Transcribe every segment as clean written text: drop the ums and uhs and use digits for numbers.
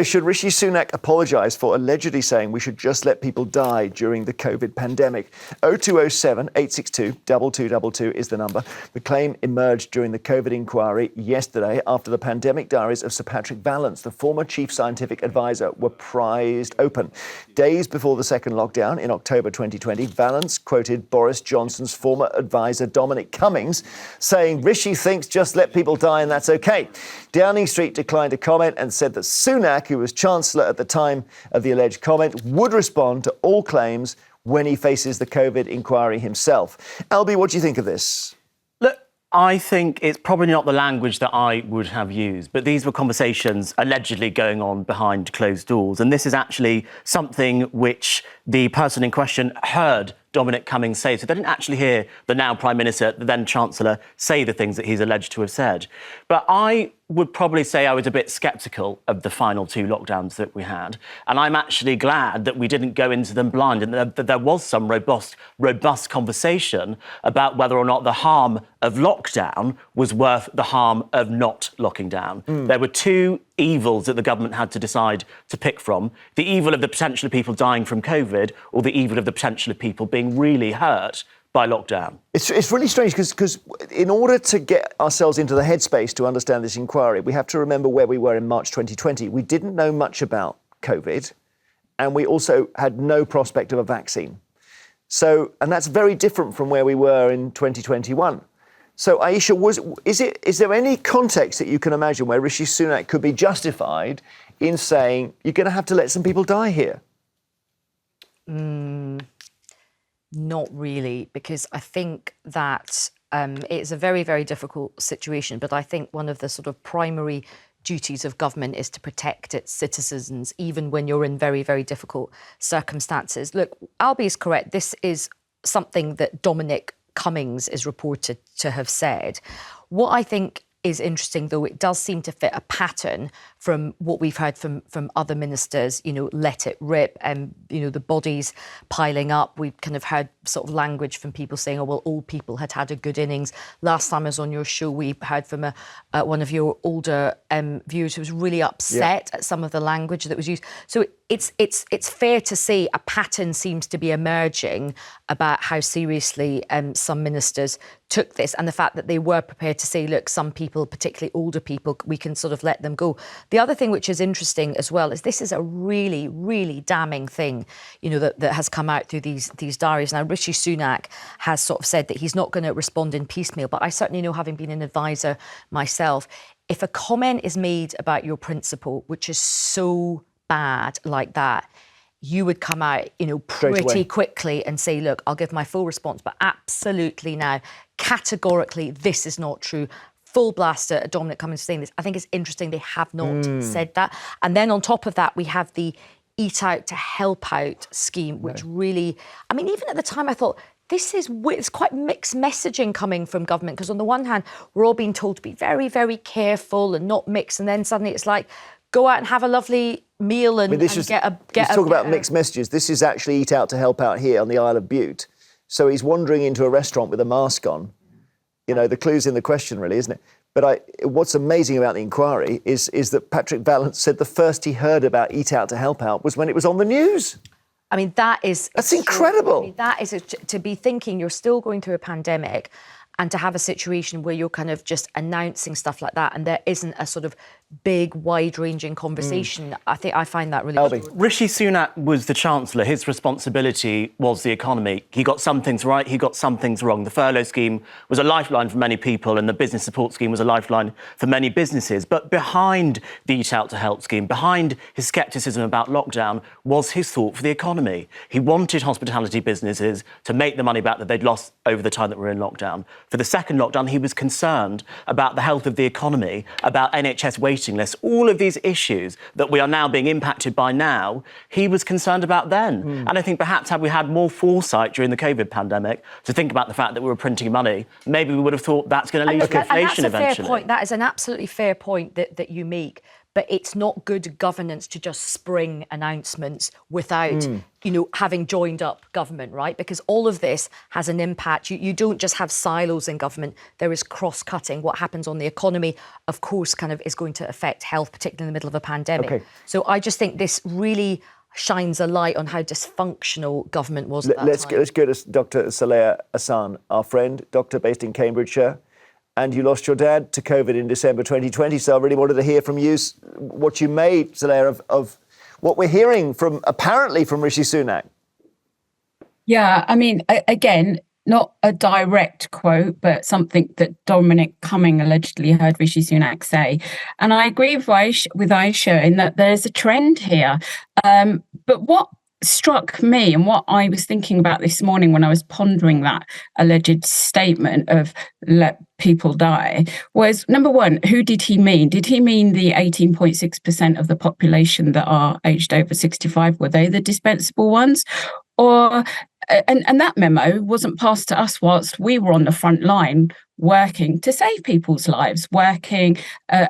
Should Rishi Sunak apologise for allegedly saying we should just let people die during the COVID pandemic? 0207 862 2222 is the number. The claim emerged during the COVID inquiry yesterday after the pandemic diaries of Sir Patrick Vallance, the former chief scientific advisor, were prized open. Days before the second lockdown in October 2020, Vallance quoted Boris Johnson's former advisor Dominic Cummings saying Rishi thinks just let people die and that's okay. Downing Street declined to comment and said that Sunak, who was Chancellor at the time of the alleged comment, would respond to all claims when he faces the COVID inquiry himself. Albie, what do you think of this? Look, I think it's probably not the language that I would have used, but these were conversations allegedly going on behind closed doors. And this is actually something which the person in question heard Dominic Cummings say. So they didn't actually hear the now Prime Minister, the then Chancellor, say the things that he's alleged to have said. But I would probably say I was a bit sceptical of the final two lockdowns that we had. And I'm actually glad that we didn't go into them blind and that there was some robust conversation about whether or not the harm of lockdown was worth the harm of not locking down. There were two evils that the government had to decide to pick from: the evil of the potential of people dying from COVID or the evil of the potential of people being really hurt by lockdown. It's really strange because in order to get ourselves into the headspace to understand this inquiry, we have to remember where we were in March 2020. We didn't know much about COVID, and we also had no prospect of a vaccine. And that's very different from where we were in 2021. So, Ayesha, is there any context that you can imagine where Rishi Sunak could be justified in saying you're going to have to let some people die here? Not really, because I think that it's a very, very difficult situation. But I think one of the sort of primary duties of government is to protect its citizens, even when you're in very, very difficult circumstances. Look, Albie is correct. This is something that Dominic Cummings is reported to have said. What I think is interesting, though, it does seem to fit a pattern from what we've heard from other ministers, let it rip, and, the bodies piling up. We've kind of heard sort of language from people saying, oh, well, all people had a good innings. Last time I was on your show, we heard from one of your older viewers who was really upset at some of the language that was used. So it's fair to say a pattern seems to be emerging about how seriously some ministers took this, and the fact that they were prepared to say, look, some people, particularly older people, we can sort of let them go. The other thing which is interesting as well is this is a really, really damning thing, that has come out through these diaries. Now, Rishi Sunak has sort of said that he's not going to respond in piecemeal, but I certainly know, having been an advisor myself, if a comment is made about your principal, which is so bad like that, you would come out, pretty quickly and say, look, I'll give my full response, but absolutely now, categorically, this is not true. Full blast at Dominic Cummings saying this. I think it's interesting they have not said that. And then on top of that, we have the Eat Out to Help Out scheme, which really, even at the time I thought, it's quite mixed messaging coming from government, because on the one hand, we're all being told to be very, very careful and not mix. And then suddenly it's like, go out and have a lovely meal and, talk about mixed messages. This is actually Eat Out to Help Out here on the Isle of Bute. So he's wandering into a restaurant with a mask on. The clue's in the question, really, isn't it? But what's amazing about the inquiry is that Patrick Vallance said the first he heard about Eat Out to Help Out was when it was on the news. That's incredible. That is to be thinking you're still going through a pandemic, and to have a situation where you're kind of just announcing stuff like that and there isn't a sort of big, wide-ranging conversation. I find that really Albie. Rishi Sunak was the Chancellor. His responsibility was the economy. He got some things right, he got some things wrong. The furlough scheme was a lifeline for many people, and the business support scheme was a lifeline for many businesses. But behind the Eat Out to Help scheme, behind his scepticism about lockdown, was his thought for the economy. He wanted hospitality businesses to make the money back that they'd lost over the time that we're in lockdown. For the second lockdown, he was concerned about the health of the economy, about NHS waiting lists, all of these issues that we are now being impacted by now, he was concerned about then. And I think perhaps had we had more foresight during the COVID pandemic to think about the fact that we were printing money, maybe we would have thought that's going to lead to inflation eventually. Fair point. That is an absolutely fair point that you make. but it's not good governance to just spring announcements without, having joined up government, right? Because all of this has an impact. You don't just have silos in government. There is cross-cutting. What happens on the economy, of course, kind of is going to affect health, particularly in the middle of a pandemic. Okay. So I just think this really shines a light on how dysfunctional government was at that time. Let's go to Dr. Saleha Hassan, our friend, doctor based in Cambridgeshire. And you lost your dad to COVID in December 2020. So I really wanted to hear from you what you made, Saleha, of what we're hearing apparently from Rishi Sunak. Yeah, I mean, again, not a direct quote, but something that Dominic Cummings allegedly heard Rishi Sunak say. And I agree with Ayesha in that there's a trend here. But what struck me and what I was thinking about this morning when I was pondering that alleged statement of let people die was, number one, who did he mean? Did he mean the 18.6% of the population that are aged over 65? Were they the dispensable ones? Or and that memo wasn't passed to us whilst we were on the front line working to save people's lives, working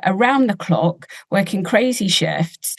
around the clock, working crazy shifts,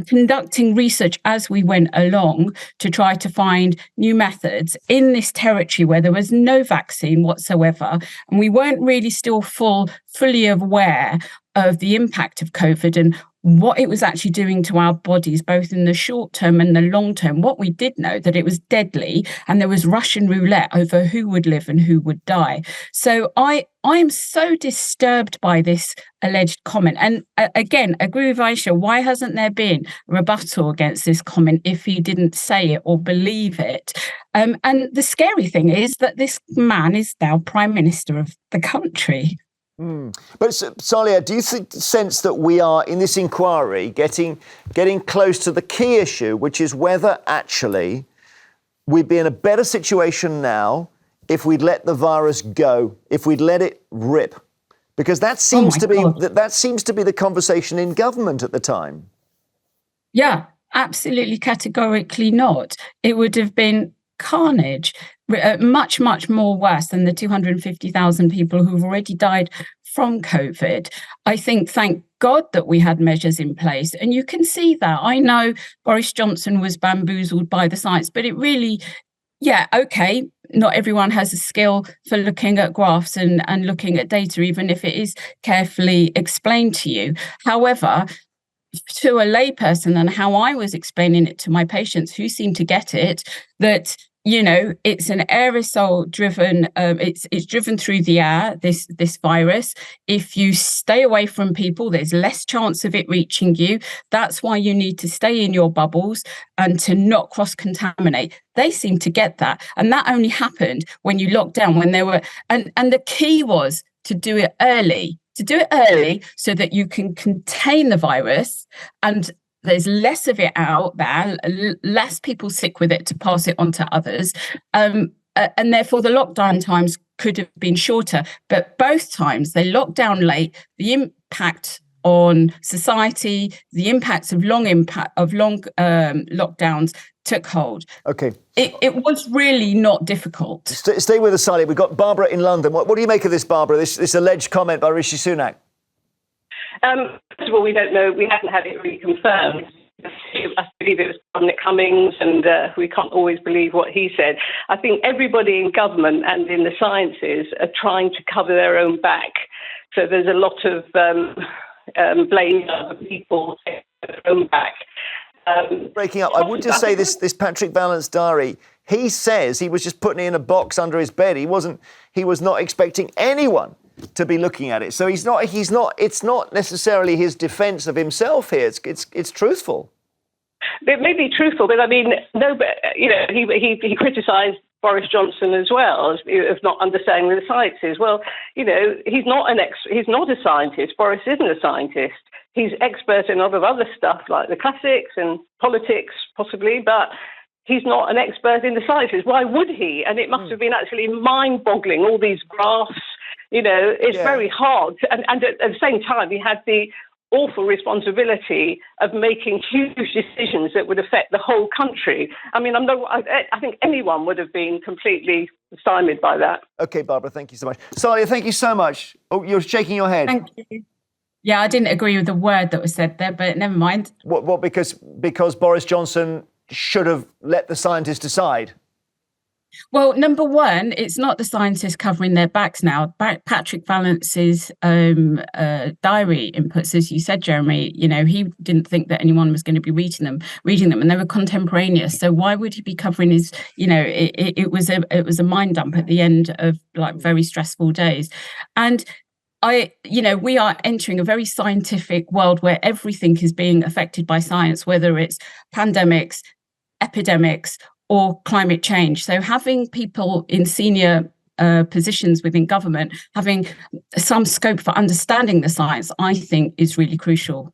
conducting research as we went along to try to find new methods in this territory where there was no vaccine whatsoever. And we weren't really still fully aware of the impact of COVID and what it was actually doing to our bodies, both in the short term and the long term. What we did know that it was deadly and there was Russian roulette over who would live and who would die. So I am so disturbed by this alleged comment. And again, agree with Ayesha, why hasn't there been a rebuttal against this comment if he didn't say it or believe it? And the scary thing is that this man is now Prime Minister of the country. But Saleha, do you sense that we are, in this inquiry, getting close to the key issue, which is whether actually we'd be in a better situation now if we'd let the virus go, if we'd let it rip? Because that seems to be the conversation in government at the time. Yeah, absolutely, categorically not. It would have been carnage, much, much more worse than the 250,000 people who've already died from COVID. I think, thank God that we had measures in place. And you can see that. I know Boris Johnson was bamboozled by the science, but it really, okay, not everyone has a skill for looking at graphs and looking at data, even if it is carefully explained to you. However, to a layperson and how I was explaining it to my patients who seem to get it, that it's an aerosol driven, it's driven through the air, this virus. If you stay away from people, there's less chance of it reaching you. That's why you need to stay in your bubbles and to not cross-contaminate. They seem to get that. And that only happened when you locked down, when there were, and the key was to do it early. So that you can contain the virus and there's less of it out there, less people sick with it to pass it on to others. And therefore, the lockdown times could have been shorter. But both times they locked down late. The impact on society, the impacts of long lockdowns took hold. Okay. It was really not difficult. Stay with us, Sally. We've got Barbara in London. What do you make of this, Barbara, this alleged comment by Rishi Sunak? First of all, we don't know. We haven't had it really confirmed. I believe it was Dominic Cummings, and we can't always believe what he said. I think everybody in government and in the sciences are trying to cover their own back. So there's a lot of blame on other people to their own back. Breaking up, I would just say this Patrick Vallance diary, he says he was just putting it in a box under his bed. He was not expecting anyone to be looking at it. So it's not necessarily his defence of himself here. It's truthful. It may be truthful, but I mean, no, but he criticised Boris Johnson as well of not understanding the sciences. Well, he's not a scientist. Boris isn't a scientist. He's expert in a lot of other stuff like the classics and politics, possibly, but he's not an expert in the sciences. Why would he? And it must have been actually mind-boggling, all these graphs. It's very hard. And at the same time, he had the awful responsibility of making huge decisions that would affect the whole country. I mean, I think anyone would have been completely stymied by that. OK, Barbara, thank you so much. Saleha, thank you so much. Oh, you're shaking your head. Thank you. Yeah, I didn't agree with the word that was said there, but never mind. What because Boris Johnson should have let the scientists decide? Well, number one, it's not the scientists covering their backs now. Patrick Vallance's diary inputs, as you said, Jeremy, he didn't think that anyone was going to be reading them, and they were contemporaneous. So why would he be covering his? It was a mind dump at the end of like very stressful days, and we are entering a very scientific world where everything is being affected by science, whether it's pandemics, epidemics, or climate change. So having people in senior positions within government having some scope for understanding the science, I think, is really crucial.